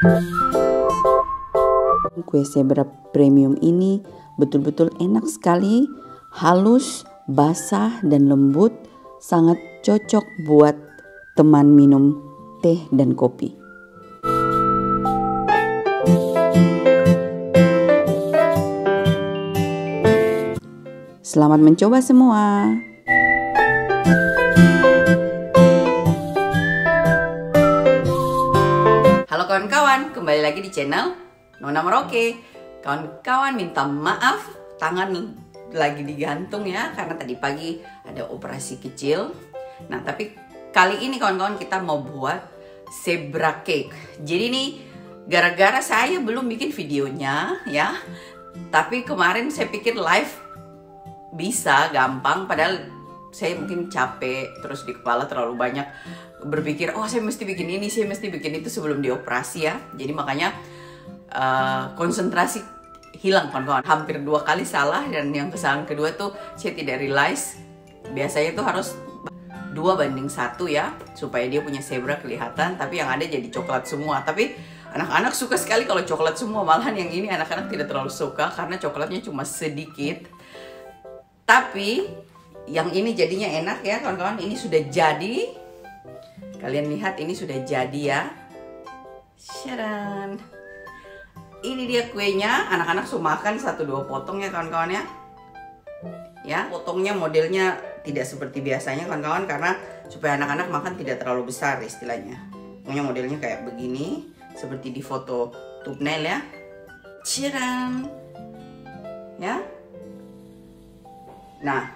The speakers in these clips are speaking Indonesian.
Kue zebra premium ini betul-betul enak sekali, halus, basah dan lembut, sangat cocok buat teman minum teh dan kopi. Selamat mencoba semua. Halo kawan-kawan, kembali lagi di channel Nona Merauke. Kawan-kawan minta maaf, tangan lagi digantung ya, karena tadi pagi ada operasi kecil. Nah tapi kali ini kawan-kawan kita mau buat zebra cake. Jadi nih gara-gara saya belum bikin videonya ya, tapi kemarin saya pikir live bisa gampang, padahal saya mungkin capek, terus di kepala terlalu banyak berpikir, oh saya mesti bikin ini, saya mesti bikin itu sebelum dioperasi ya. Jadi makanya konsentrasi hilang kawan-kawan. Hampir 2 kali salah, dan yang kesalahan kedua tuh saya tidak realize biasanya tuh harus 2:1 ya, supaya dia punya zebra kelihatan, tapi yang ada jadi coklat semua. Tapi anak-anak suka sekali kalau coklat semua, malahan yang ini anak-anak tidak terlalu suka karena coklatnya cuma sedikit. Tapi yang ini jadinya enak ya kawan-kawan. Ini sudah jadi. Kalian lihat ini sudah jadi ya. Sharan. Ini dia kuenya. Anak-anak suka makan 1-2 potong ya kawan-kawan ya. Ya, potongnya modelnya tidak seperti biasanya kawan-kawan, karena supaya anak-anak makan tidak terlalu besar istilahnya. Pokoknya modelnya kayak begini, seperti di foto thumbnail ya. Sharan. Ya. Nah,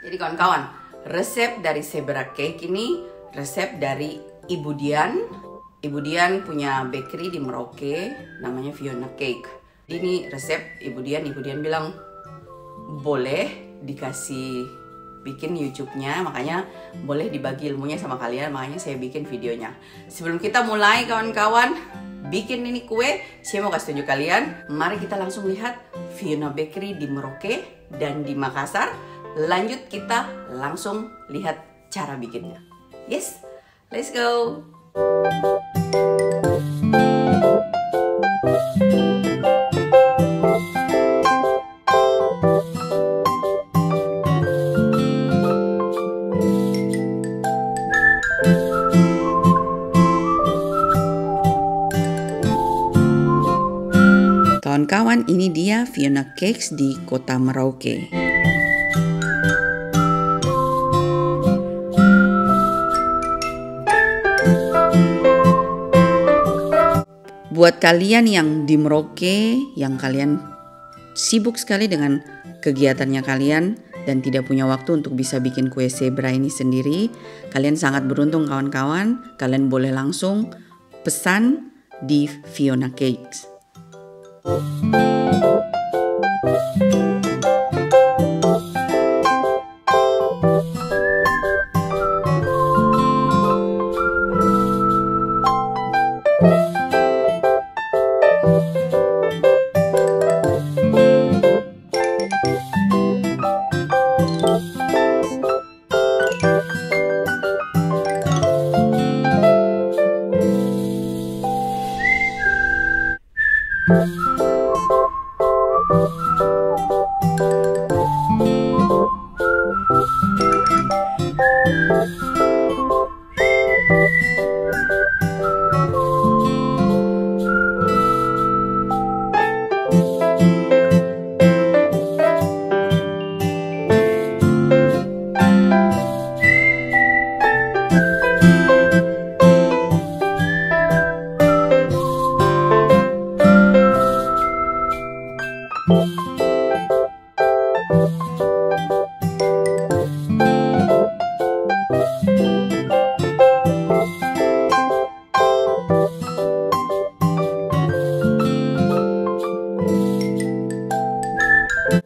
jadi kawan-kawan, resep dari zebra cake ini resep dari Ibu Dian. Ibu Dian punya bakery di Merauke, namanya Fiona Cake. Ini resep Ibu Dian. Ibu Dian bilang boleh dikasih bikin YouTube-nya, makanya boleh dibagi ilmunya sama kalian, makanya saya bikin videonya. Sebelum kita mulai kawan-kawan bikin ini kue, saya mau kasih tunjuk kalian. Mari kita langsung lihat Fiona Bakery di Merauke dan di Makassar. Lanjut kita langsung lihat cara bikinnya. Yes, let's go. Kawan-kawan, ini dia Fiona Cakes di kota Merauke. Buat kalian yang di Merauke, yang kalian sibuk sekali dengan kegiatannya kalian dan tidak punya waktu untuk bisa bikin kue zebra ini sendiri, kalian sangat beruntung kawan-kawan. Kalian boleh langsung pesan di Fiona Cakes.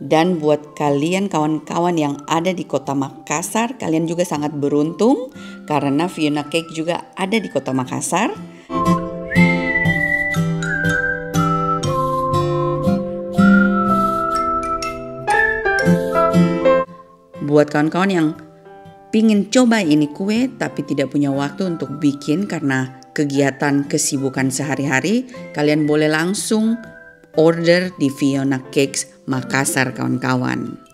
Dan buat kalian kawan-kawan yang ada di kota Makassar, kalian juga sangat beruntung karena Fiona Cake juga ada di kota Makassar. Buat kawan-kawan yang pingin coba ini kue tapi tidak punya waktu untuk bikin karena kegiatan kesibukan sehari-hari, kalian boleh langsung order di Fiona Cakes Makassar kawan-kawan.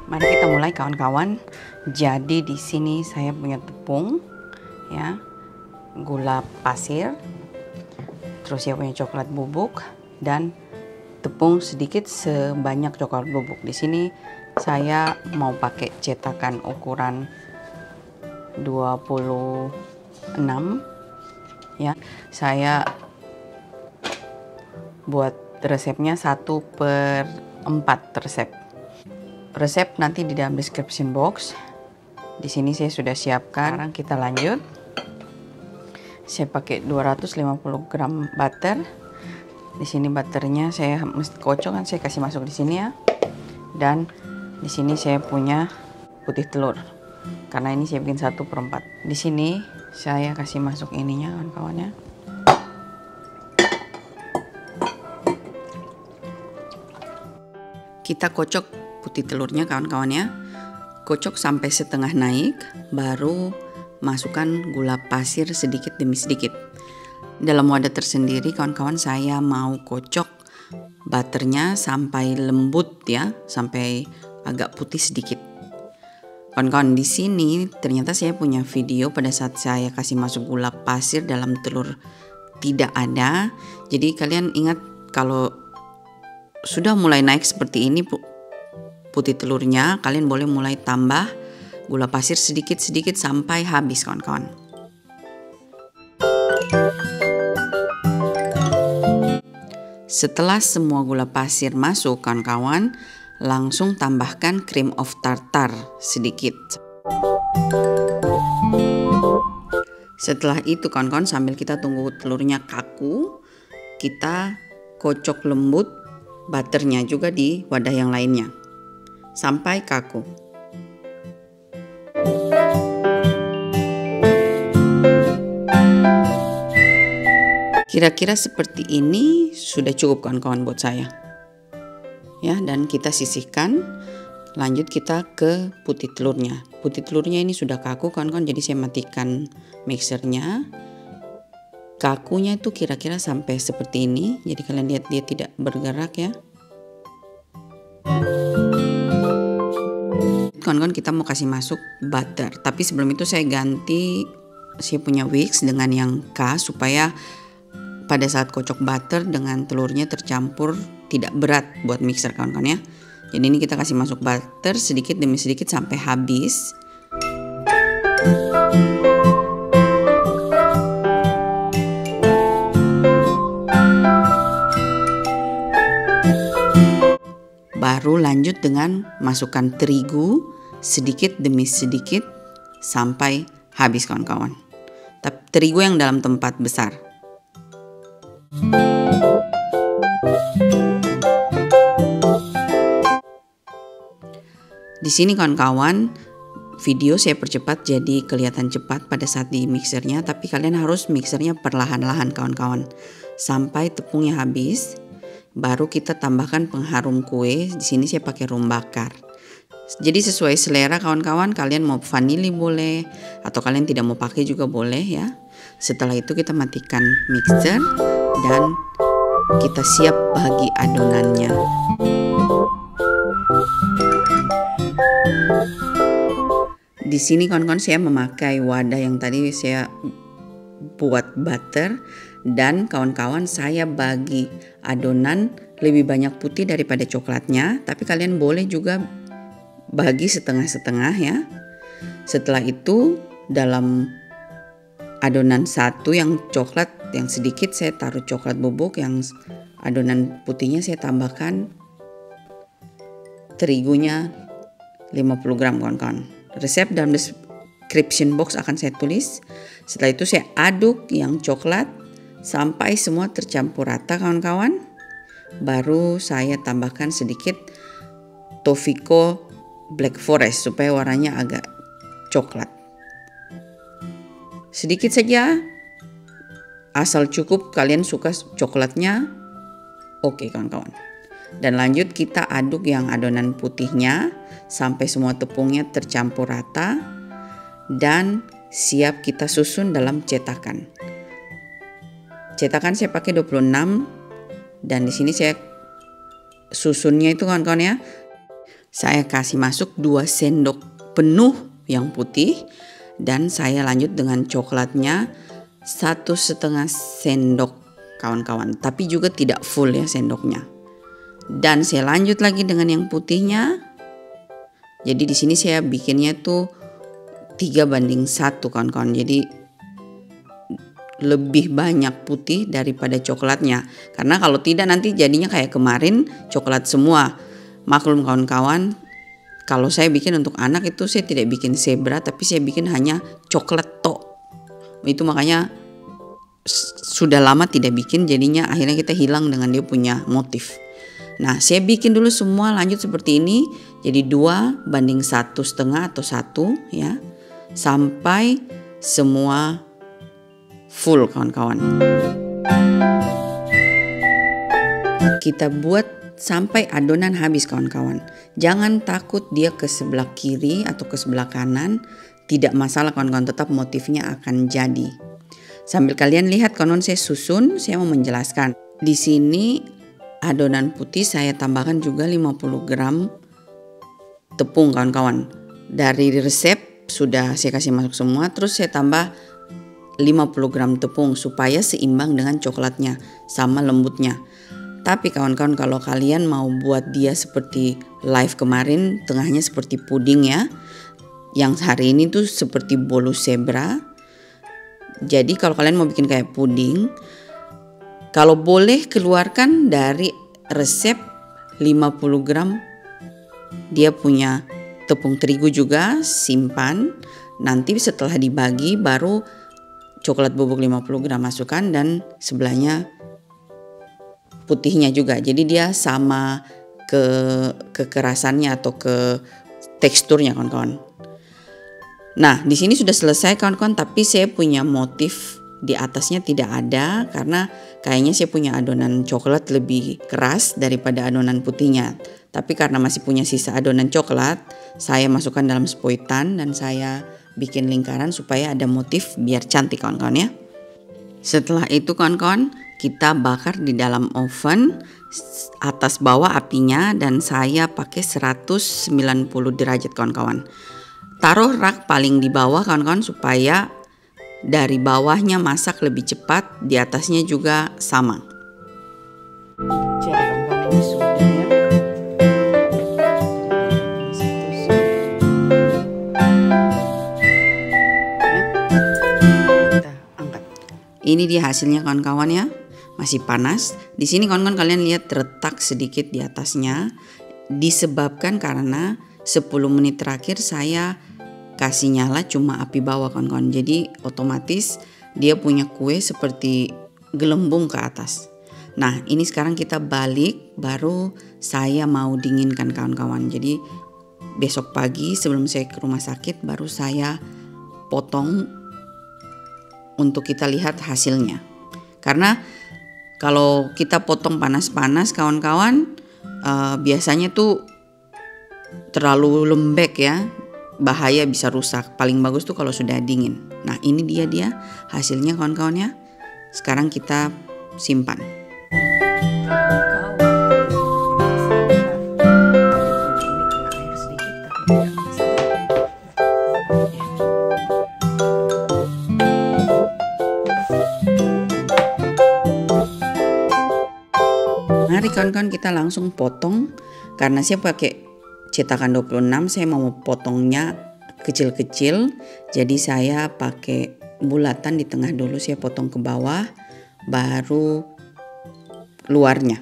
Mari kita mulai kawan-kawan. Jadi di sini saya punya tepung, ya, gula pasir, terus saya punya coklat bubuk dan tepung sedikit sebanyak coklat bubuk. Di sini saya mau pakai cetakan ukuran 26, ya. Saya buat resepnya 1/4 resep. Resep nanti di dalam description box. Di sini saya sudah siapkan. Sekarang kita lanjut. Saya pakai 250 gram butter. Di sini butternya saya mesti kocok, kan saya kasih masuk di sini ya. Dan di sini saya punya putih telur. Karena ini saya bikin 1/4. Di sini saya kasih masuk ininya kawan-kawan ya. Kita kocok putih telurnya kawan-kawan ya. Kocok sampai setengah naik, baru masukkan gula pasir sedikit demi sedikit. Dalam wadah tersendiri kawan-kawan saya mau kocok butternya sampai lembut ya, sampai agak putih sedikit. Kawan-kawan, di sini ternyata saya punya video pada saat saya kasih masuk gula pasir dalam telur tidak ada. Jadi kalian ingat, kalau sudah mulai naik seperti ini putih telurnya, kalian boleh mulai tambah gula pasir sedikit-sedikit sampai habis kawan-kawan. Setelah semua gula pasir masuk kawan-kawan, langsung tambahkan cream of tartar sedikit. Setelah itu kawan-kawan, sambil kita tunggu telurnya kaku, kita kocok lembut butternya juga di wadah yang lainnya sampai kaku. Kira-kira seperti ini sudah cukup kawan-kawan buat saya. Ya, dan kita sisihkan. Lanjut kita ke putih telurnya. Putih telurnya ini sudah kaku kawan-kawan, jadi saya matikan mixernya. Kakunya itu kira-kira sampai seperti ini. Jadi kalian lihat dia tidak bergerak ya. Kawan-kawan, kita mau kasih masuk butter, tapi sebelum itu saya ganti, saya punya whisk dengan yang K supaya pada saat kocok butter dengan telurnya tercampur tidak berat buat mixer kawan-kawan ya. Jadi ini kita kasih masuk butter sedikit demi sedikit sampai habis. Baru lanjut dengan masukkan terigu sedikit demi sedikit sampai habis kawan-kawan. Tapi terigu yang dalam tempat besar. Di sini kawan-kawan, video saya percepat jadi kelihatan cepat pada saat di mixernya, tapi kalian harus mixernya perlahan-lahan kawan-kawan sampai tepungnya habis. Baru kita tambahkan pengharum kue. Di sini saya pakai rum bakar. Jadi sesuai selera kawan-kawan, kalian mau vanili boleh atau kalian tidak mau pakai juga boleh ya. Setelah itu kita matikan mixer dan kita siap bagi adonannya. Di sini kawan-kawan saya memakai wadah yang tadi saya buat butter, dan kawan-kawan saya bagi adonan lebih banyak putih daripada coklatnya, tapi kalian boleh juga bagi setengah-setengah ya. Setelah itu dalam adonan satu yang coklat yang sedikit, saya taruh coklat bubuk, yang adonan putihnya saya tambahkan terigunya 50 gram kawan-kawan. Resep dalam description box akan saya tulis. Setelah itu saya aduk yang coklat sampai semua tercampur rata kawan-kawan. Baru saya tambahkan sedikit Tofiko Black Forest supaya warnanya agak coklat. Sedikit saja, asal cukup kalian suka coklatnya, oke kawan-kawan. Dan lanjut kita aduk yang adonan putihnya sampai semua tepungnya tercampur rata dan siap kita susun dalam cetakan. Cetakan saya pakai 26 dan di sini saya susunnya itu kawan-kawan ya. Saya kasih masuk 2 sendok penuh yang putih dan saya lanjut dengan coklatnya 1,5 sendok kawan-kawan, tapi juga tidak full ya sendoknya. Dan saya lanjut lagi dengan yang putihnya. Jadi di sini saya bikinnya tuh 3:1 kawan-kawan. Jadi lebih banyak putih daripada coklatnya. Karena kalau tidak nanti jadinya kayak kemarin coklat semua. Maklum kawan-kawan, kalau saya bikin untuk anak itu saya tidak bikin zebra, tapi saya bikin hanya coklat tok. Itu makanya sudah lama tidak bikin, jadinya akhirnya kita hilang dengan dia punya motif. Nah, saya bikin dulu semua lanjut seperti ini. Jadi 2:1,5 atau 1 ya. Sampai semua full kawan-kawan. Kita buat sampai adonan habis kawan-kawan. Jangan takut dia ke sebelah kiri atau ke sebelah kanan. Tidak masalah kawan-kawan, tetap motifnya akan jadi. Sambil kalian lihat kawan-kawan saya susun, saya mau menjelaskan. Di sini adonan putih saya tambahkan juga 50 gram tepung kawan-kawan. Dari resep sudah saya kasih masuk semua, terus saya tambah 50 gram tepung supaya seimbang dengan coklatnya sama lembutnya. Tapi kawan-kawan kalau kalian mau buat dia seperti live kemarin, tengahnya seperti puding ya. Yang hari ini tuh seperti bolu zebra. Jadi kalau kalian mau bikin kayak puding, kalau boleh keluarkan dari resep 50 gram dia punya tepung terigu juga, simpan. Nanti setelah dibagi baru coklat bubuk 50 gram masukkan dan sebelahnya putihnya juga. Jadi dia sama kekerasannya atau ke teksturnya kawan-kawan. Nah, di sini sudah selesai kawan-kawan, tapi saya punya motif di atasnya tidak ada karena kayaknya saya punya adonan coklat lebih keras daripada adonan putihnya. Tapi karena masih punya sisa adonan coklat, saya masukkan dalam spoitan dan saya bikin lingkaran supaya ada motif biar cantik kawan-kawan ya. Setelah itu kawan-kawan, kita bakar di dalam oven atas bawah apinya dan saya pakai 190 derajat kawan-kawan. Taruh rak paling di bawah kawan-kawan supaya dari bawahnya masak lebih cepat, di atasnya juga sama. Jadi kawan-kawan ini sudah ya. Kita angkat. Ini dia hasilnya kawan-kawan ya. Masih panas. Di sini kawan-kawan kalian lihat retak sedikit di atasnya. Disebabkan karena 10 menit terakhir saya kasih nyala cuma api bawah kawan-kawan. Jadi otomatis dia punya kue seperti gelembung ke atas. Nah ini sekarang kita balik, baru saya mau dinginkan kawan-kawan. Jadi besok pagi sebelum saya ke rumah sakit baru saya potong untuk kita lihat hasilnya. Karena kalau kita potong panas-panas kawan-kawan, biasanya tuh terlalu lembek ya, bahaya bisa rusak. Paling bagus tuh kalau sudah dingin. Nah ini dia hasilnya kawan-kawan ya. Sekarang kita simpan. Mari kawan-kawan kita langsung potong. Karena saya pakai cetakan 26, saya mau potongnya kecil-kecil. Jadi saya pakai bulatan di tengah dulu, saya potong ke bawah. baru luarnya.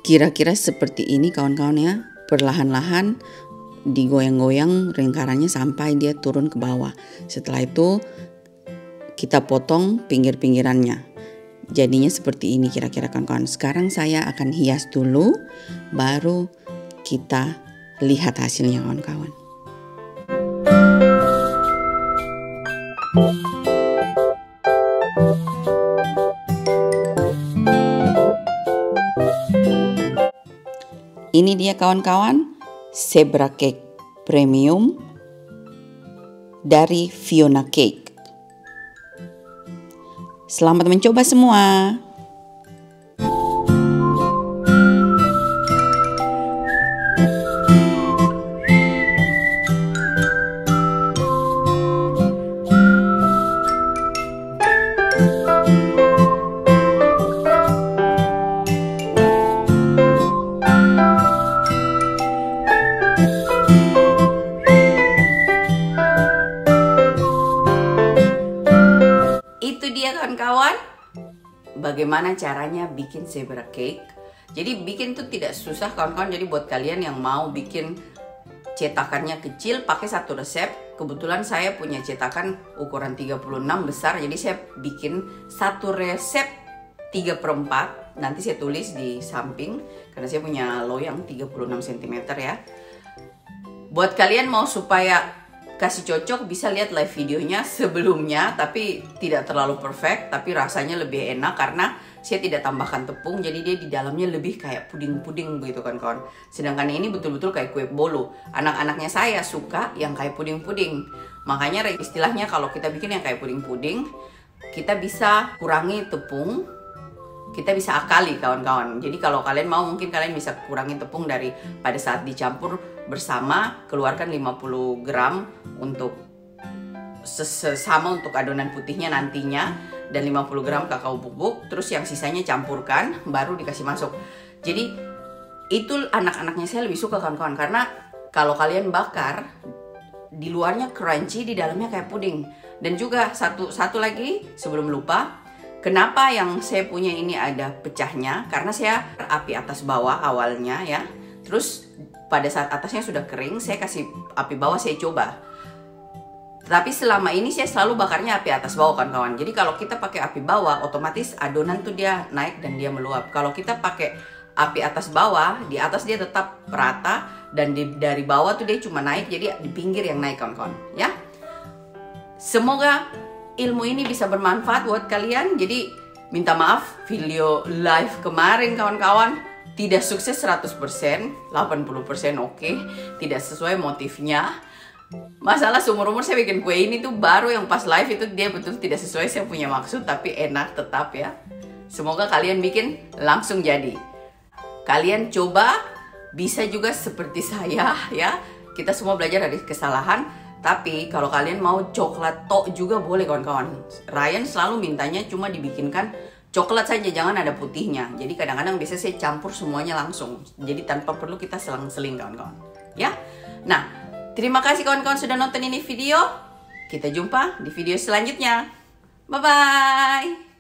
Kira-kira seperti ini kawan-kawan ya, perlahan-lahan digoyang-goyang lingkarannya sampai dia turun ke bawah. Setelah itu kita potong pinggir-pinggirannya. Jadinya seperti ini kira-kira kawan-kawan. Sekarang saya akan hias dulu, baru kita lihat hasilnya kawan-kawan. Ini dia kawan-kawan, Zebra Cake Premium dari Fiona Cake. Selamat mencoba semua. Kawan-kawan, bagaimana caranya bikin zebra cake? Jadi bikin tuh tidak susah kawan-kawan. Jadi buat kalian yang mau bikin cetakannya kecil, pakai satu resep. Kebetulan saya punya cetakan ukuran 36 besar, jadi saya bikin satu resep 3/4. Nanti saya tulis di samping karena saya punya loyang 36 cm ya. Buat kalian mau supaya kasih cocok, bisa lihat live videonya sebelumnya, tapi tidak terlalu perfect, tapi rasanya lebih enak karena saya tidak tambahkan tepung, jadi dia di dalamnya lebih kayak puding-puding begitu kan kawan. Sedangkan ini betul-betul kayak kue bolu. Anak-anaknya saya suka yang kayak puding-puding. Makanya istilahnya kalau kita bikin yang kayak puding-puding, kita bisa kurangi tepung, kita bisa akali kawan-kawan. Jadi kalau kalian mau, mungkin kalian bisa kurangi tepung dari pada saat dicampur bersama, keluarkan 50 gram untuk sesama untuk adonan putihnya nantinya, dan 50 gram kakao bubuk, terus yang sisanya campurkan baru dikasih masuk. Jadi itu anak-anaknya saya lebih suka kawan-kawan, karena kalau kalian bakar di luarnya crunchy, di dalamnya kayak puding. Dan juga satu lagi sebelum lupa, kenapa yang saya punya ini ada pecahnya? Karena saya api atas bawah awalnya ya. Terus pada saat atasnya sudah kering, saya kasih api bawah, saya coba. Tapi selama ini saya selalu bakarnya api atas bawah kawan-kawan. Jadi kalau kita pakai api bawah, otomatis adonan tuh dia naik dan dia meluap. Kalau kita pakai api atas bawah, di atas dia tetap rata, dan dari bawah tuh dia cuma naik, jadi di pinggir yang naik kawan-kawan ya. Semoga ilmu ini bisa bermanfaat buat kalian. Jadi minta maaf video live kemarin kawan-kawan tidak sukses 100%, 80% oke, tidak sesuai motifnya. Masalah seumur-umur saya bikin kue ini tuh baru yang pas live itu dia betul tidak sesuai saya punya maksud, tapi enak tetap ya. Semoga kalian bikin langsung jadi. Kalian coba, bisa juga seperti saya ya. Kita semua belajar dari kesalahan. Tapi kalau kalian mau coklat tok juga boleh kawan-kawan. Ryan selalu mintanya cuma dibikinkan coklat saja, jangan ada putihnya. Jadi kadang-kadang biasa saya campur semuanya langsung. Jadi tanpa perlu kita selang-seling kawan-kawan. Ya. Nah, terima kasih kawan-kawan sudah nonton ini video. Kita jumpa di video selanjutnya. Bye-bye.